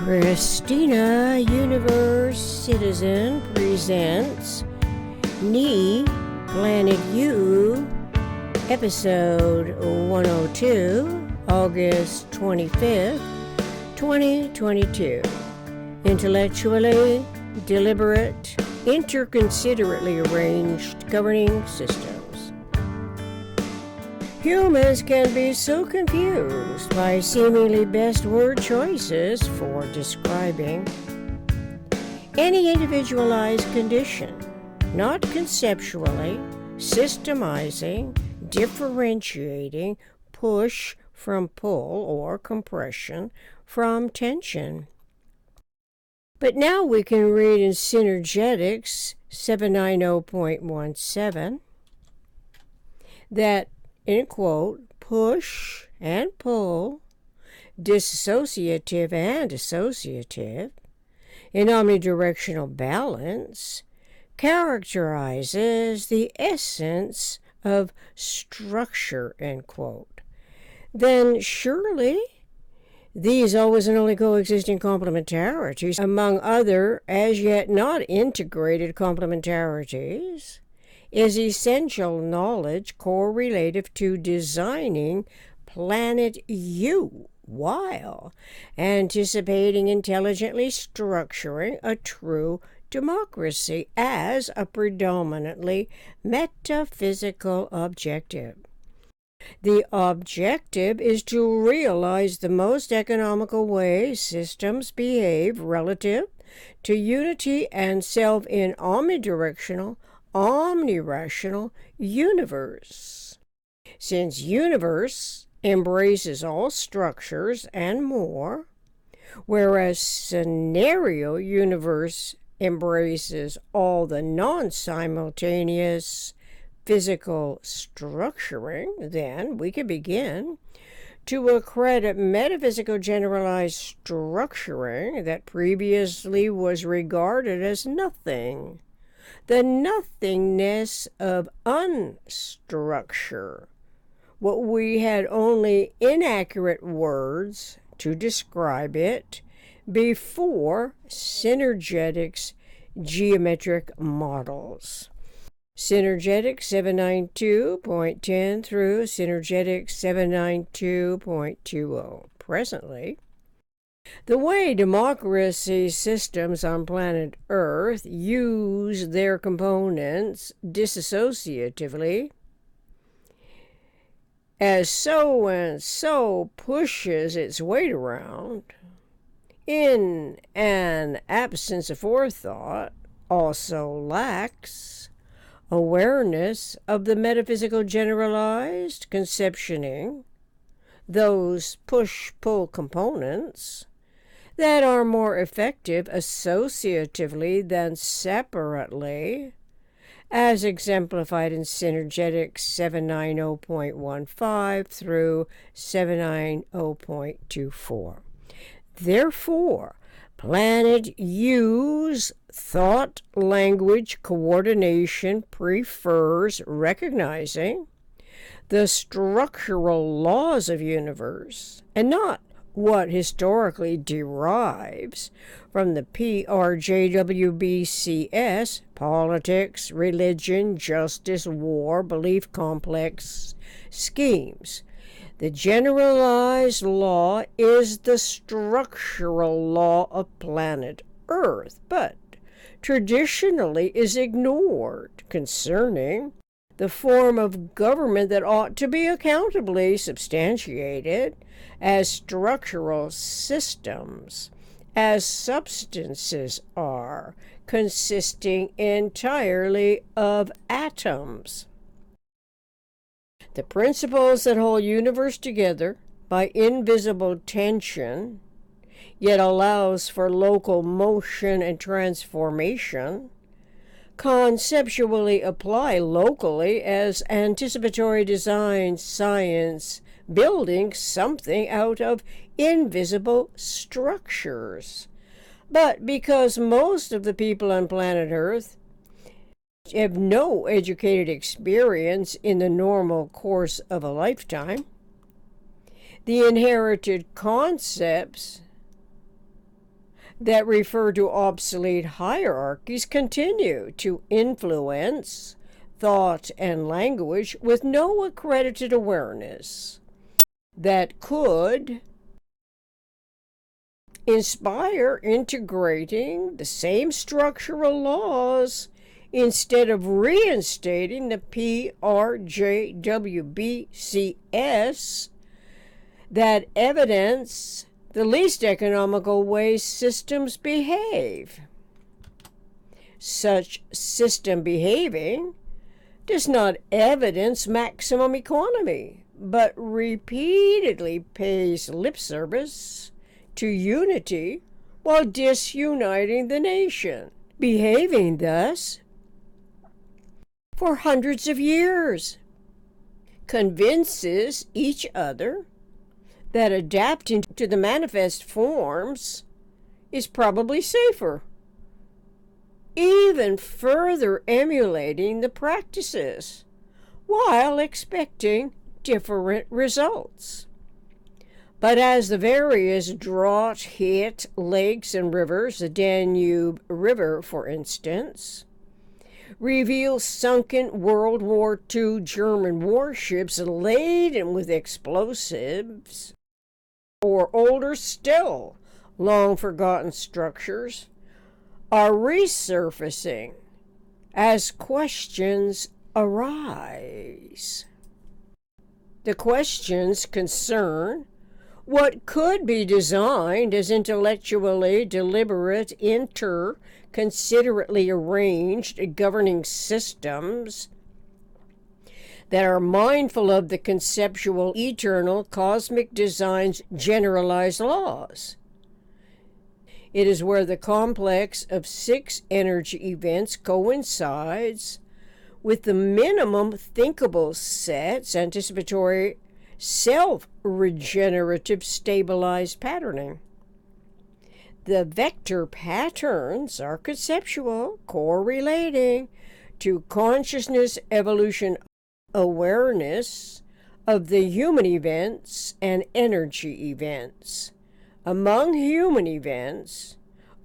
Christina Universe Citizen presents Knee Planet U, episode 102, August 25th, 2022. Intellectually deliberate, interconsiderately arranged governing systems. Humans can be so confused by seemingly best word choices for describing any individualized condition, not conceptually, systemizing, differentiating push from pull or compression from tension. But now we can read in Synergetics 790.17 that, in quote, push and pull, dissociative and associative, in omnidirectional balance, characterizes the essence of structure, end quote. Then surely these always and only coexisting complementarities, among other as yet not integrated complementarities, is essential knowledge correlative to designing Planet U while anticipating intelligently structuring a true democracy as a predominantly metaphysical objective. The objective is to realize the most economical way systems behave relative to unity and self in omnidirectional, omnirational universe. Since universe embraces all structures and more, whereas scenario universe embraces all the nonsimultaneous physical structuring, then we can begin to accredit metaphysical generalized structuring that previously was regarded as nothing. The nothingness of unstructure, what we had only inaccurate words to describe it before Synergetics geometric models. Synergetics 792.10 through Synergetics 792.20. Presently, the way democracy systems on planet Earth use their components dissociatively, as so and so pushes its weight around, in an absence of forethought, also lacks awareness of the metaphysical generalized conceptioning, those push-pull components that are more effective associatively than separately, as exemplified in Synergetics 790.15 through 790.24. Therefore, Planet U's thought-language coordination prefers recognizing the structural laws of universe and not what historically derives from the PRJWBCS, politics, religion, justice, war, belief complex schemes. The generalized law is the structural law of planet Earth, but traditionally is ignored concerning the form of government that ought to be accountably substantiated as structural systems, as substances are, consisting entirely of atoms. The principles that hold universe together by invisible tension, yet allows for local motion and transformation, conceptually apply locally as anticipatory design science, building something out of invisible structures. But because most of the people on planet Earth have no educated experience in the normal course of a lifetime, the inherited concepts that refer to obsolete hierarchies continue to influence thought and language with no accredited awareness that could inspire integrating the same structural laws instead of reinstating the PRJWBCS that evidence the least economical ways systems behave. Such system behaving does not evidence maximum economy, but repeatedly pays lip service to unity while disuniting the nation, behaving thus for hundreds of years, convinces each other that adapting to the manifest forms is probably safer, even further emulating the practices while expecting different results. But as the various drought-hit lakes and rivers, the Danube River, for instance, reveal sunken World War II German warships laden with explosives, or older still, long-forgotten structures, are resurfacing as questions arise. The questions concern what could be designed as intellectually deliberate, interconsiderately arranged governing systems that are mindful of the conceptual, eternal, cosmic design's generalized laws. It is where the complex of 6 energy events coincides with the minimum thinkable sets, anticipatory, self-regenerative, stabilized patterning. The vector patterns are conceptual, correlating to consciousness evolution awareness of the human events and energy events. Among human events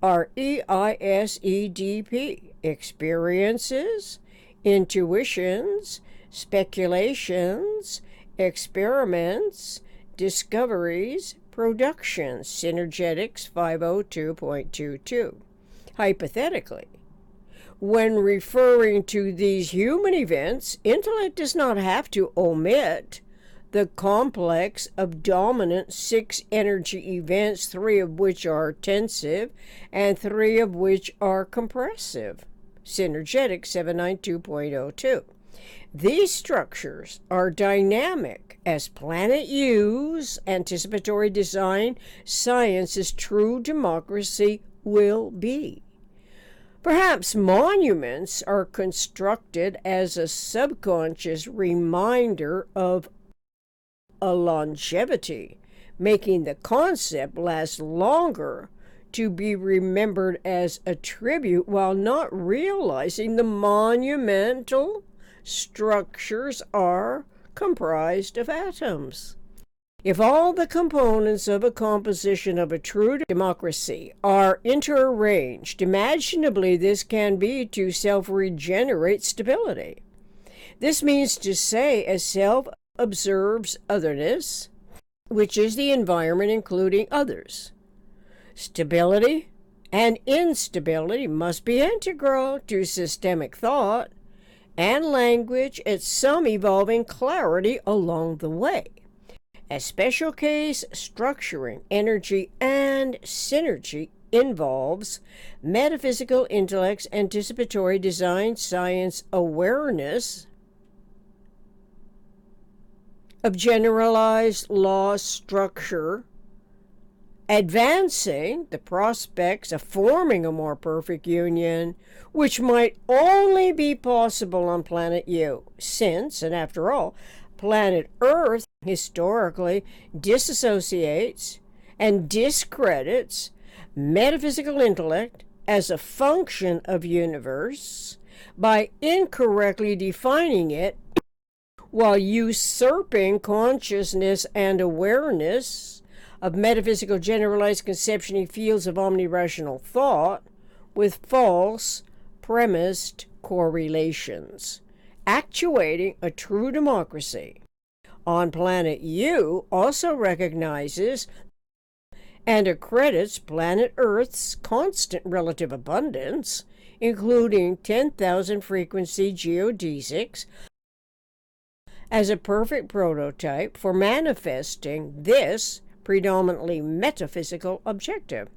are EISEDP, experiences, intuitions, speculations, experiments, discoveries, productions, Synergetics 502.22. Hypothetically, when referring to these human events, intellect does not have to omit the complex of dominant 6 energy events, 3 of which are tensive and 3 of which are compressive. Synergetics 792.02. These structures are dynamic as Planet U's anticipatory design science's true democracy will be. Perhaps monuments are constructed as a subconscious reminder of a longevity, making the concept last longer to be remembered as a tribute while not realizing the monumental structures are comprised of atoms. If all the components of a composition of a true democracy are interarranged, imaginably this can be to self-regenerate stability. This means to say a self observes otherness, which is the environment including others. Stability and instability must be integral to systemic thought and language at some evolving clarity along the way. A special case structuring energy and synergy involves metaphysical intellect's anticipatory design science awareness of generalized law structure, advancing the prospects of forming a more perfect union, which might only be possible on planet U, since, and after all, planet Earth historically disassociates and discredits metaphysical intellect as a function of universe by incorrectly defining it while usurping consciousness and awareness of metaphysical generalized conceptually fields of omnirational thought with false premised correlations, actuating a true democracy on planet U also recognizes and accredits planet Earth's constant relative abundance, including 10,000 frequency geodesics, as a perfect prototype for manifesting this predominantly metaphysical objective.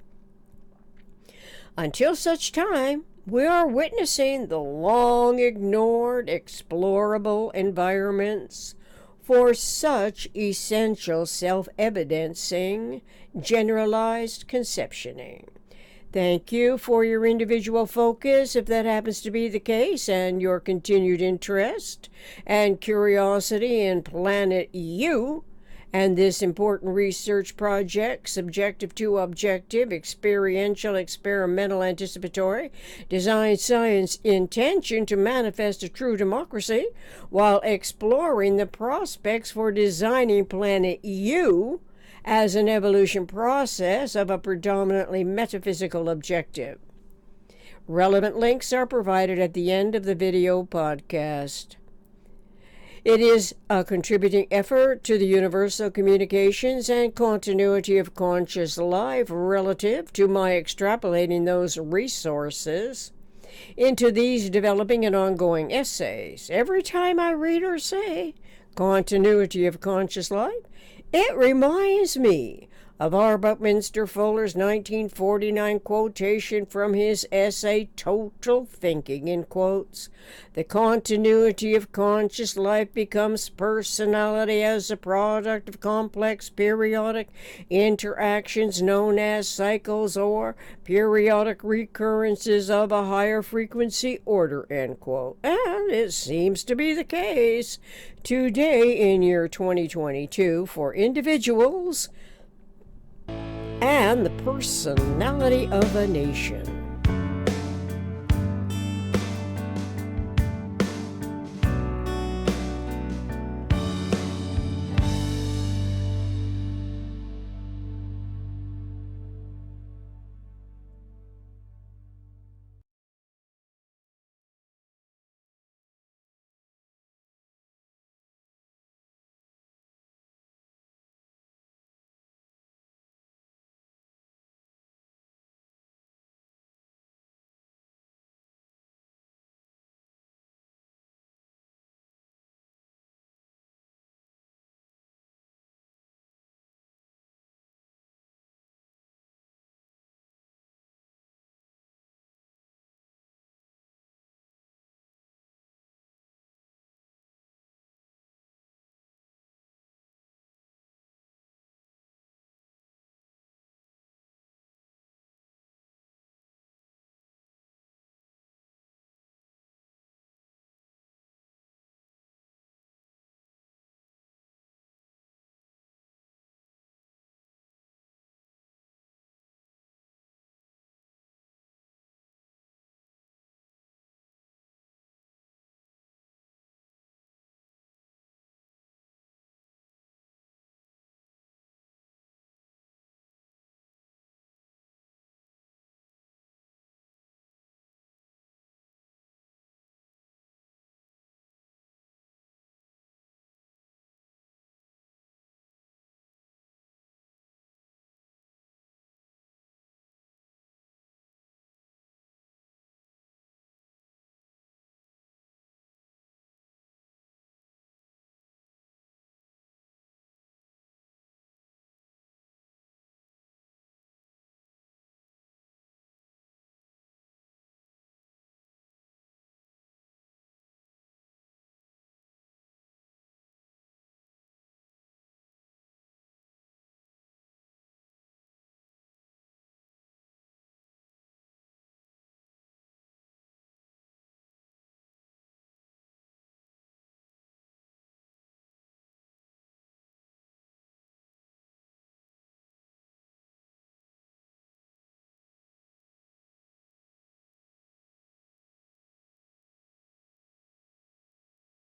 Until such time, we are witnessing the long-ignored, explorable environments for such essential self-evidencing, generalized conceptioning. Thank you for your individual focus, if that happens to be the case, and your continued interest and curiosity in Planet U and this important research project, subjective to objective, experiential, experimental, anticipatory, design science intention to manifest a true democracy while exploring the prospects for designing Planet U as an evolution process of a predominantly metaphysical objective. Relevant links are provided at the end of the video podcast. It is a contributing effort to the universal communications and continuity of conscious life relative to my extrapolating those resources into these developing and ongoing essays. Every time I read or say continuity of conscious life, it reminds me of R. Buckminster Fuller's 1949 quotation from his essay Total Thinking, in quotes. The continuity of conscious life becomes personality as a product of complex periodic interactions known as cycles or periodic recurrences of a higher frequency order, end quote. And it seems to be the case today in year 2022 for individuals and the personality of a nation.